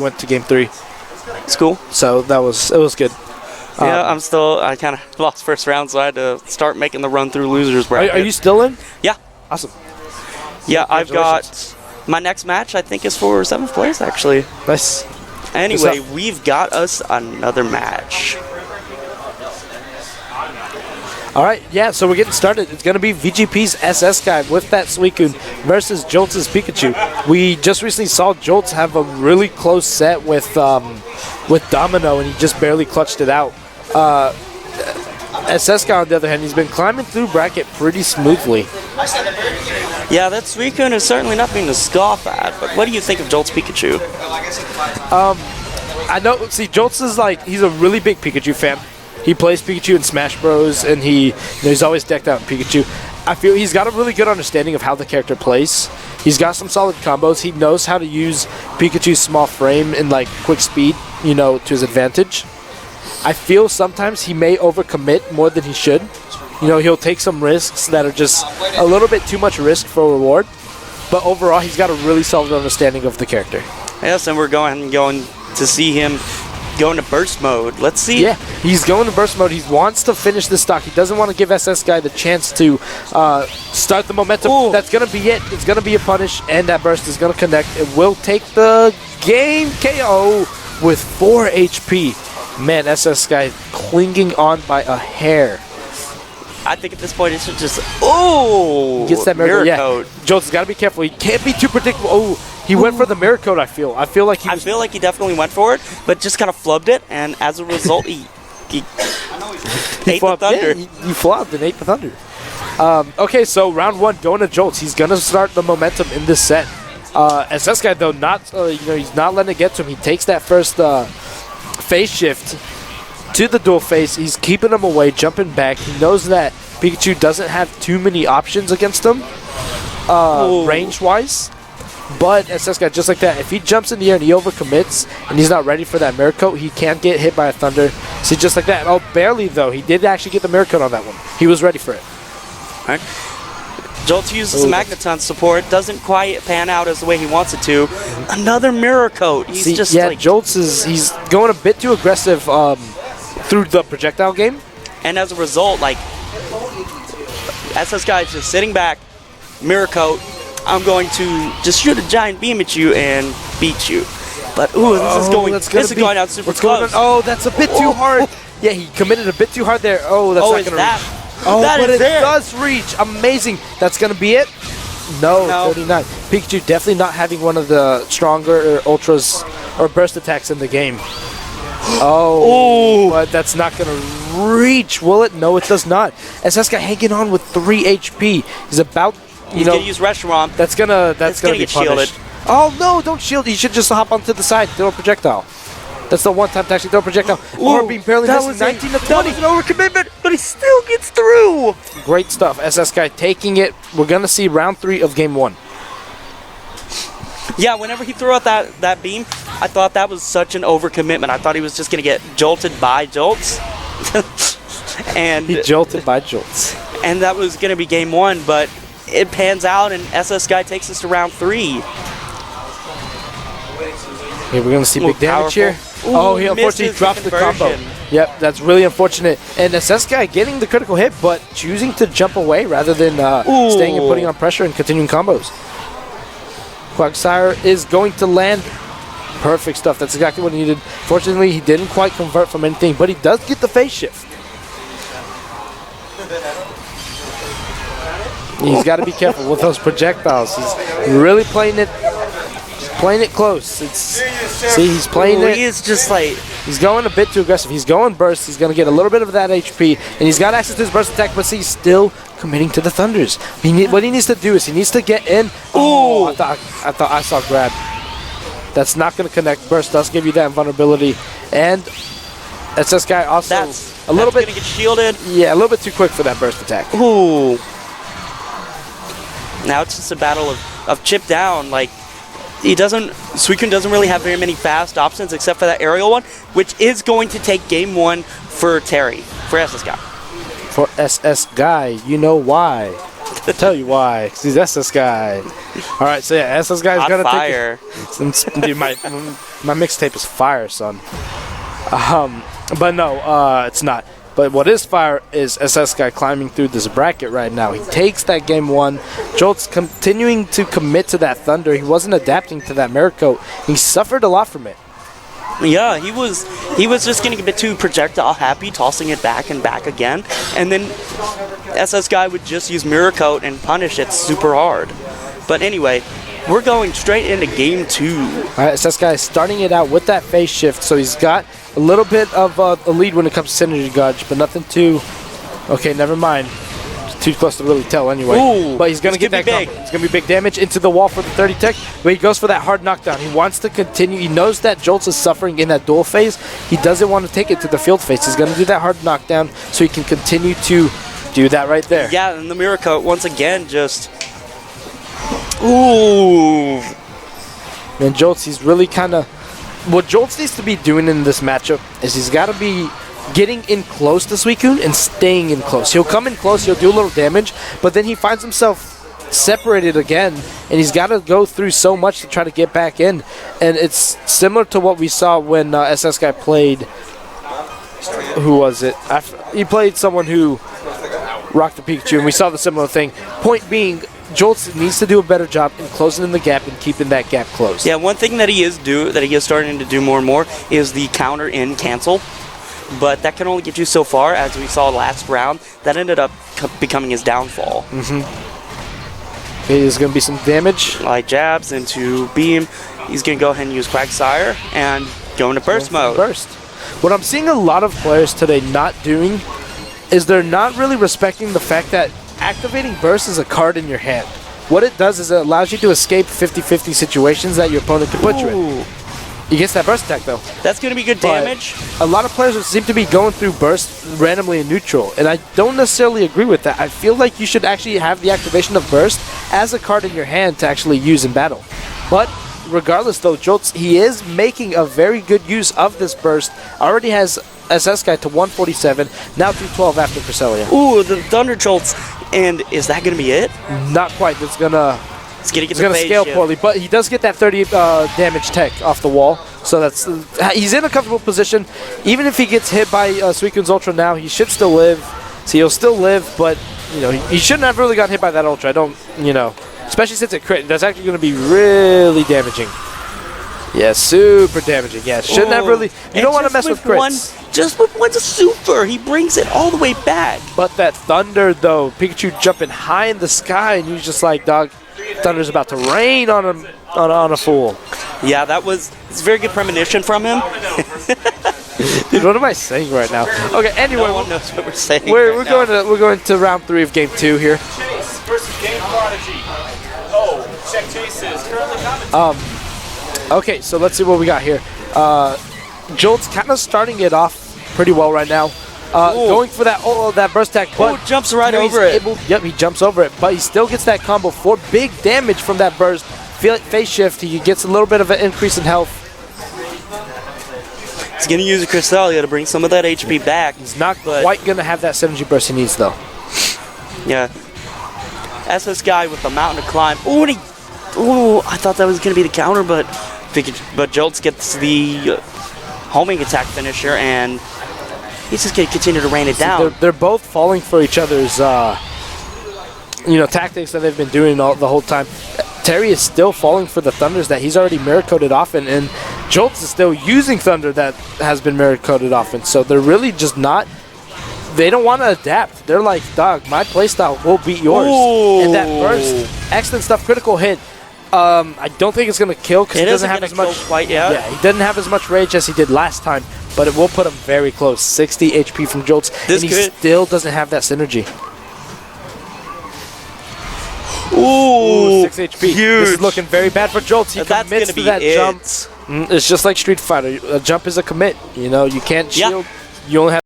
went to game 3. It's cool. So it was good. Yeah, I kind of lost first round, so I had to start making the run through losers bracket. Are you still in? Yeah. Awesome. Yeah, I've got my next match, I think, is for 7th place, actually. Nice. Anyway, we've got us another match. All right, yeah, so we're getting started. It's going to be VGP's SSGuy with that Suicune versus Jolts' Pikachu. We just recently saw Jolts have a really close set with Domino, and he just barely clutched it out. SSGuy, on the other hand, he's been climbing through bracket pretty smoothly. Yeah, that Suicune is certainly nothing to scoff at, but what do you think of Jolts' Pikachu? I know, see, Jolts is he's a really big Pikachu fan. He plays Pikachu in Smash Bros, and he's always decked out in Pikachu. I feel he's got a really good understanding of how the character plays. He's got some solid combos. He knows how to use Pikachu's small frame and quick speed, to his advantage. I feel sometimes he may overcommit more than he should. He'll take some risks that are just a little bit too much risk for reward. But overall, he's got a really solid understanding of the character. Yes, and we're going to see him go into burst mode. Let's see. Yeah, he's going to burst mode. He wants to finish the stock. He doesn't want to give SSGuy the chance to start the momentum. Ooh. That's going to be it. It's going to be a punish, and that burst is going to connect. It will take the game KO with 4 HP. Man, SSGuy clinging on by a hair. I think at this point it should just... Oh! Gets that mirror code. Yeah. Jolts has got to be careful. He can't be too predictable. Oh, he went for the mirror code, I feel. I feel like he definitely went for it, but just kind of flubbed it, and as a result, he ate the thunder. Yeah, he flopped and ate the thunder. Okay, so round 1, going to Jolts. He's going to start the momentum in this set. SSGuy, though, he's not letting it get to him. He takes that first phase shift to the dual face. He's keeping him away, jumping back. He knows that Pikachu doesn't have too many options against him, range-wise. But SSGuy, just like that, if he jumps in the air and he overcommits and he's not ready for that mirror coat, he can't get hit by a thunder. See, just like that. Oh, barely, though. He did actually get the mirror coat on that one. He was ready for it. All right. Jolts uses Magneton support. Doesn't quite pan out as the way he wants it to. Another mirror coat. He's Jolts he's going a bit too aggressive through the projectile game. And as a result, SSGuy is just sitting back, mirror coat. I'm going to just shoot a giant beam at you and beat you. But, ooh, this is going out super close. Oh, that's a bit too hard. Yeah, he committed a bit too hard there. Oh, that's not going to reach. Oh, but it does reach. Amazing. That's going to be it? No, 39. Pikachu definitely not having one of the stronger ultras or burst attacks in the game. Oh, but that's not going to reach, will it? No, it does not. SSGuy hanging on with 3 HP. He's about... He's going to use Restaurant. That's gonna be punished. Shielded. Oh no! Don't shield. You should just hop onto the side. Throw a projectile. That's the one time to actually throw a projectile. Or being barely missing 19 to 20. That was an overcommitment, but he still gets through. Great stuff. SSGuy taking it. We're gonna see round 3 of game 1. Yeah, whenever he threw out that beam, I thought that was such an overcommitment. I thought he was just gonna get jolted by Jolts. And he jolted by Jolts. And that was gonna be game 1, but it pans out, and SSGuy takes us to round 3. Okay, we're going to see big damage here. Ooh, he unfortunately dropped the combo. Yep, that's really unfortunate. And SSGuy getting the critical hit, but choosing to jump away rather than staying and putting on pressure and continuing combos. Quagsire is going to land. Perfect stuff. That's exactly what he needed. Fortunately, he didn't quite convert from anything, but he does get the phase shift. He's got to be careful with those projectiles. He's really playing it close. He's playing it. He is just he's going a bit too aggressive. He's going burst. He's going to get a little bit of that HP, and he's got access to his burst attack, but he's still committing to the thunders. What he needs to do is he needs to get in. Oh, I thought I saw grab. That's not going to connect. Burst does give you that invulnerability, and SSGuy also a little bit going to get shielded. Yeah, a little bit too quick for that burst attack. Ooh. Now it's just a battle of chip down. Suicune doesn't really have very many fast options except for that aerial one, which is going to take game 1 for SSGuy. For SSGuy, you know why. Tell you why, because he's SSGuy. All right, so yeah, SSGuy's gonna fire. Dude, my mixtape is fire, son. But no, it's not. But what is fire is SSGuy climbing through this bracket right now. He takes that game 1. Jolts continuing to commit to that Thunder. He wasn't adapting to that mirror coat. He suffered a lot from it. Yeah, he was just getting a bit too projectile happy, tossing it back and back again, and then SSGuy would just use mirror coat and punish it super hard. But anyway, we're going straight into game 2. All right, SSGuy is starting it out with that phase shift, so he's got a little bit of a lead when it comes to synergy gauge, but nothing too. Okay, never mind. Too close to really tell anyway. Ooh, but he's going to get that combo. It's going to be big damage into the wall for the 30 tech, but he goes for that hard knockdown. He wants to continue. He knows that Jolts is suffering in that duel phase. He doesn't want to take it to the field phase. He's going to do that hard knockdown so he can continue to do that right there. Yeah, and the mirror coat once again just... Ooh. And Jolts, he's really kind of... What Jolts needs to be doing in this matchup is he's got to be getting in close to Suicune and staying in close. He'll come in close, he'll do a little damage, but then he finds himself separated again, and he's got to go through so much to try to get back in. And it's similar to what we saw when SSGuy played... Who was it? He played someone who rocked the Pikachu, and we saw the similar thing. Point being, Jolts needs to do a better job in closing in the gap and keeping that gap closed. Yeah, one thing that he is starting to do more and more is the counter in cancel. But that can only get you so far, as we saw last round. That ended up becoming his downfall. Okay, there's going to be some damage. Light jabs into beam. He's going to go ahead and use Quagsire and go into burst mode. Burst. What I'm seeing a lot of players today not doing is they're not really respecting the fact that activating burst is a card in your hand. What it does is it allows you to escape 50-50 situations that your opponent can put you in. He gets that burst attack though. That's going to be good damage. A lot of players seem to be going through burst randomly in neutral, and I don't necessarily agree with that. I feel like you should actually have the activation of burst as a card in your hand to actually use in battle. But regardless though, Jolts, he is making a very good use of this burst. Already has SSGuy to 147, now 212 after Cresselia. Ooh, the Thunder Jolts. And is that going to be it? Not quite. It's going to scale shift. poorly, but he does get that 30 damage tech off the wall. So that's he's in a comfortable position. Even if he gets hit by Suicune's Ultra now, he should still live. So he'll still live, but you know he shouldn't have really gotten hit by that Ultra. I don't, especially since it crit. That's actually going to be really damaging. Yeah, super damaging. Yeah, shouldn't have really. You don't want to mess with crits. Just with one super, he brings it all the way back. But that Thunder, though, Pikachu jumping high in the sky, and you're just like, dog, Thunder's about to rain on him, on a fool. Yeah, it's a very good premonition from him. Dude, what am I saying right now? Okay, anyway, no one knows what we're saying. We're going to round 3 of game 2 here. Chase versus Game Prodigy. Oh, check Chase is currently commentating. Okay, so let's see what we got here. Jolts kind of starting it off pretty well right now. Going for that burst attack, but jumps right over it. Yep, he jumps over it, but he still gets that combo for big damage from that burst. Phase shift, he gets a little bit of an increase in health. He's going to use a Cresselia to bring some of that HP back. He's not quite going to have that synergy burst he needs, though. Yeah. SSGuy with the mountain to climb. Ooh, I thought that was going to be the counter, but Jolts gets the homing attack finisher, and he's just going to continue to rain it down. They're both falling for each other's, tactics that they've been doing the whole time. Terry is still falling for the Thunders that he's already mirror-coated often, and Jolts is still using Thunder that has been mirror-coated often. So they're really just not... They don't want to adapt. They're like, dog, my playstyle will beat yours. Ooh. And that burst, excellent stuff, critical hit. I don't think it's going to kill because he doesn't have as much... Yeah, he doesn't have as much rage as he did last time, but it will put him very close. 60 HP from Jolts, and he still doesn't have that synergy. Ooh, 6 HP. Huge. This is looking very bad for Jolts. He commits to that jump. It's just like Street Fighter. A jump is a commit. You can't shield. You only have